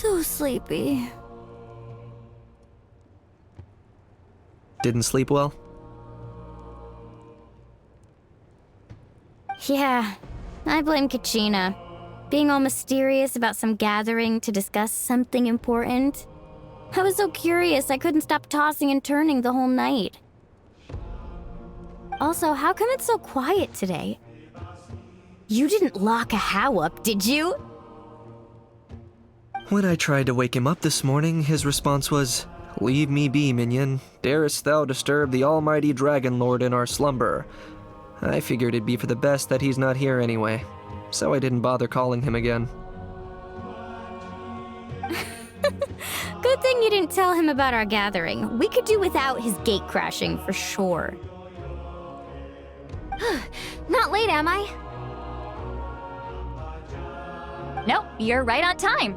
So sleepy. Didn't sleep well? Yeah, I blame Kachina. Being all mysterious about some gathering to discuss something important. I was so curious I couldn't stop tossing and turning the whole night. Also, how come it's so quiet today? You didn't lock a How up, did you? When I tried to wake him up this morning, his response was, "Leave me be, minion. Darest thou disturb the almighty Dragon Lord in our slumber?" I figured it'd be for the best that he's not here anyway, so I didn't bother calling him again. Good thing you didn't tell him about our gathering. We could do without his gate crashing for sure. Not late, am I? Nope, you're right on time.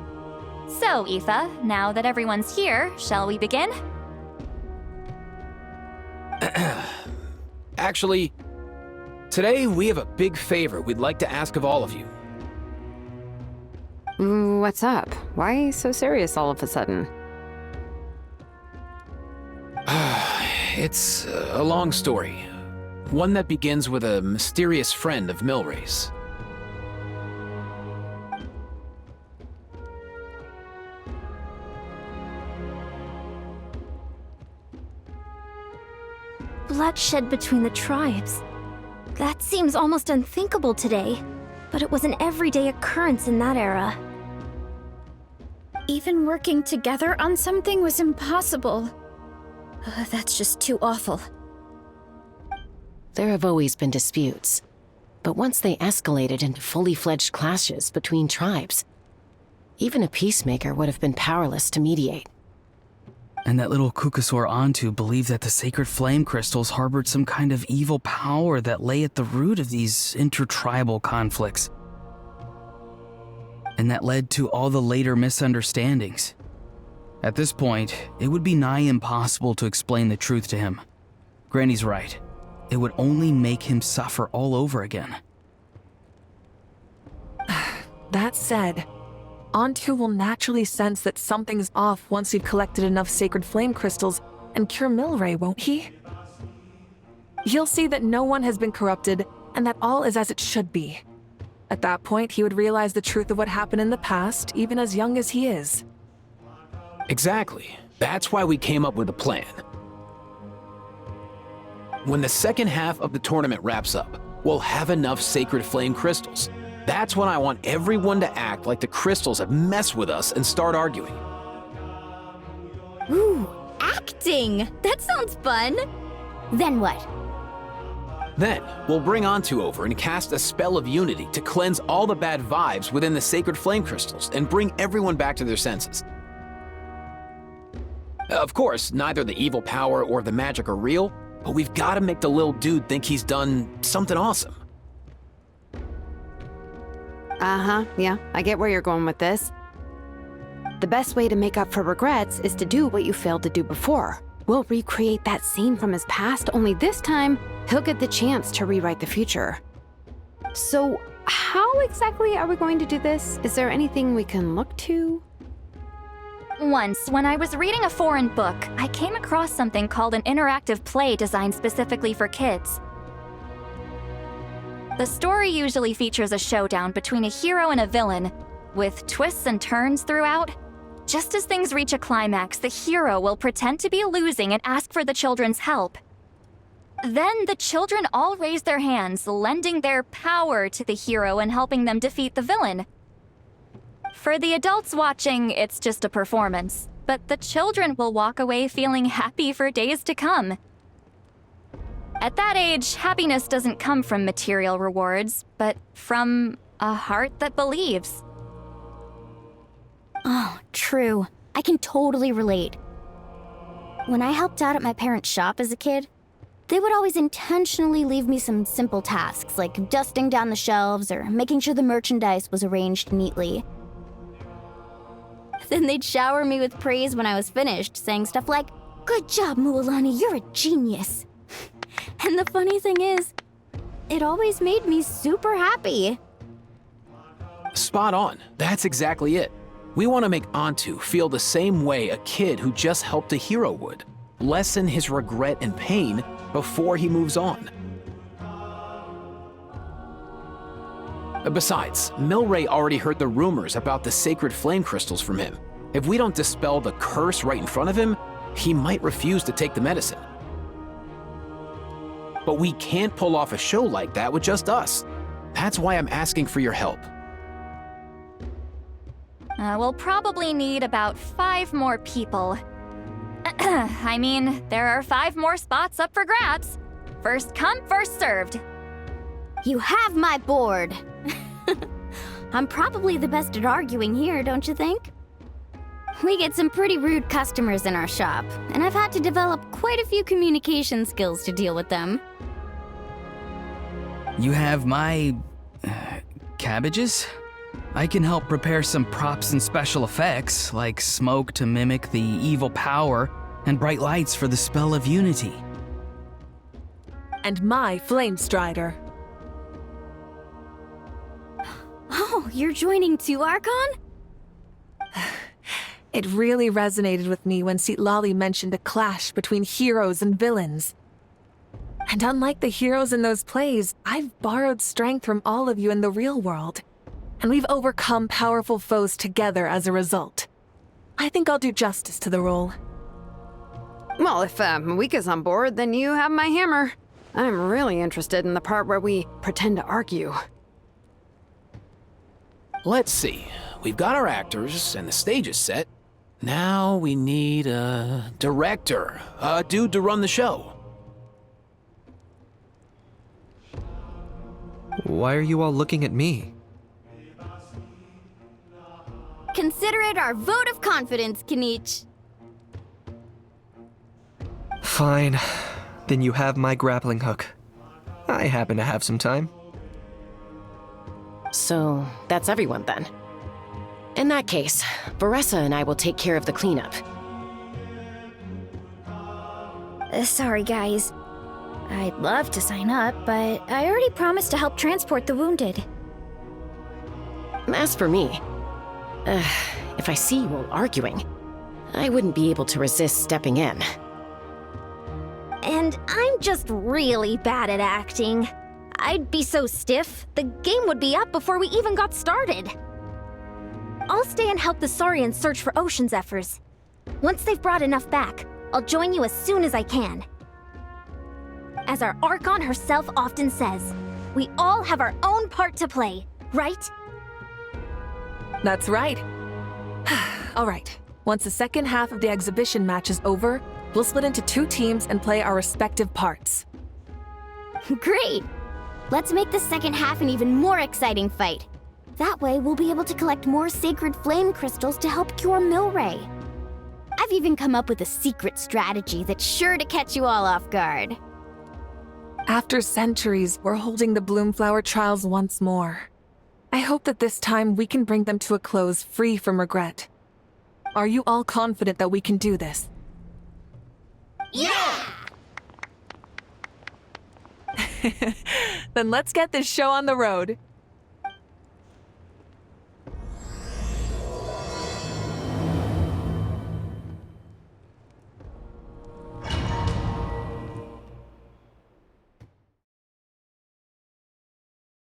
So, Aoife, now that everyone's here, shall we begin? Actually, today we have a big favor we'd like to ask of all of you. What's up? Why so serious all of a sudden? It's a long story. One that begins with a mysterious friend of Milray's. Bloodshed between the tribes. That seems almost unthinkable today, but it was an everyday occurrence in that era. Even working together on something was impossible. That's just too awful. There have always been disputes, but once they escalated into fully fledged clashes between tribes, even a peacemaker would have been powerless to mediate. And that little Kukasaur Antu believed that the sacred flame crystals harbored some kind of evil power that lay at the root of these intertribal conflicts. And that led to all the later misunderstandings. At this point, it would be nigh impossible to explain the truth to him. Granny's right. It would only make him suffer all over again. That said, Antu will naturally sense that something's off once you've collected enough sacred flame crystals and cure Milray, won't he? He'll see that no one has been corrupted and that all is as it should be. At that point, he would realize the truth of what happened in the past, even as young as he is. Exactly. That's why we came up with a plan. When the second half of the tournament wraps up, we'll have enough sacred flame crystals. That's when I want everyone to act like the crystals have messed with us and start arguing. Ooh, acting! That sounds fun! Then what? Then, we'll bring Antu over and cast a spell of unity to cleanse all the bad vibes within the sacred flame crystals and bring everyone back to their senses. Of course, neither the evil power or the magic are real, but we've got to make the little dude think he's done something awesome. Yeah, I get where you're going with this. The best way to make up for regrets is to do what you failed to do before. We'll recreate that scene from his past, only this time, he'll get the chance to rewrite the future. So, how exactly are we going to do this? Is there anything we can look to? Once, when I was reading a foreign book, I came across something called an interactive play designed specifically for kids. The story usually features a showdown between a hero and a villain, with twists and turns throughout. Just as things reach a climax, the hero will pretend to be losing and ask for the children's help. Then the children all raise their hands, lending their power to the hero and helping them defeat the villain. For the adults watching, it's just a performance, but the children will walk away feeling happy for days to come. At that age, happiness doesn't come from material rewards, but from a heart that believes. Oh, true. I can totally relate. When I helped out at my parents' shop as a kid, they would always intentionally leave me some simple tasks, like dusting down the shelves or making sure the merchandise was arranged neatly. Then they'd shower me with praise when I was finished, saying stuff like, "Good job, Mualani, you're a genius." And the funny thing is, it always made me super happy. Spot on. That's exactly it. We want to make Antu feel the same way a kid who just helped a hero would. Lessen his regret and pain before he moves on. Besides, Milray already heard the rumors about the sacred flame crystals from him. If we don't dispel the curse right in front of him, he might refuse to take the medicine. But we can't pull off a show like that with just us. That's why I'm asking for your help. We'll probably need about 5 more people. I mean, there are 5 more spots up for grabs. First come, first served. You have my board. I'm probably the best at arguing here, don't you think? We get some pretty rude customers in our shop, and I've had to develop quite a few communication skills to deal with them. You have my... cabbages? I can help prepare some props and special effects, like smoke to mimic the evil power, and bright lights for the spell of unity. And my Flame Strider. Oh, you're joining too, Archon? It really resonated with me when Citlali mentioned a clash between heroes and villains. And unlike the heroes in those plays, I've borrowed strength from all of you in the real world. And we've overcome powerful foes together as a result. I think I'll do justice to the role. Well, if Mawika's on board, then you have my hammer. I'm really interested in the part where we pretend to argue. Let's see. We've got our actors and the stage is set. Now we need a director, a dude to run the show. Why are you all looking at me? Consider it our vote of confidence, Kanich. Fine. Then you have my grappling hook. I happen to have some time. So, that's everyone then. In that case, Varessa and I will take care of the cleanup. Sorry, guys. I'd love to sign up, but I already promised to help transport the wounded. As for me, if I see you all arguing, I wouldn't be able to resist stepping in. And I'm just really bad at acting. I'd be so stiff, the game would be up before we even got started. I'll stay and help the Saurians search for Ocean Zephyrs. Once they've brought enough back, I'll join you as soon as I can. As our Archon herself often says, we all have our own part to play, right? That's right. All right. Once the second half of the exhibition match is over, we'll split into 2 teams and play our respective parts. Great! Let's make the second half an even more exciting fight. That way, we'll be able to collect more sacred flame crystals to help cure Milray. I've even come up with a secret strategy that's sure to catch you all off guard. After centuries, we're holding the Bloomflower trials once more. I hope that this time we can bring them to a close free from regret. Are you all confident that we can do this? Yeah! Then let's get this show on the road.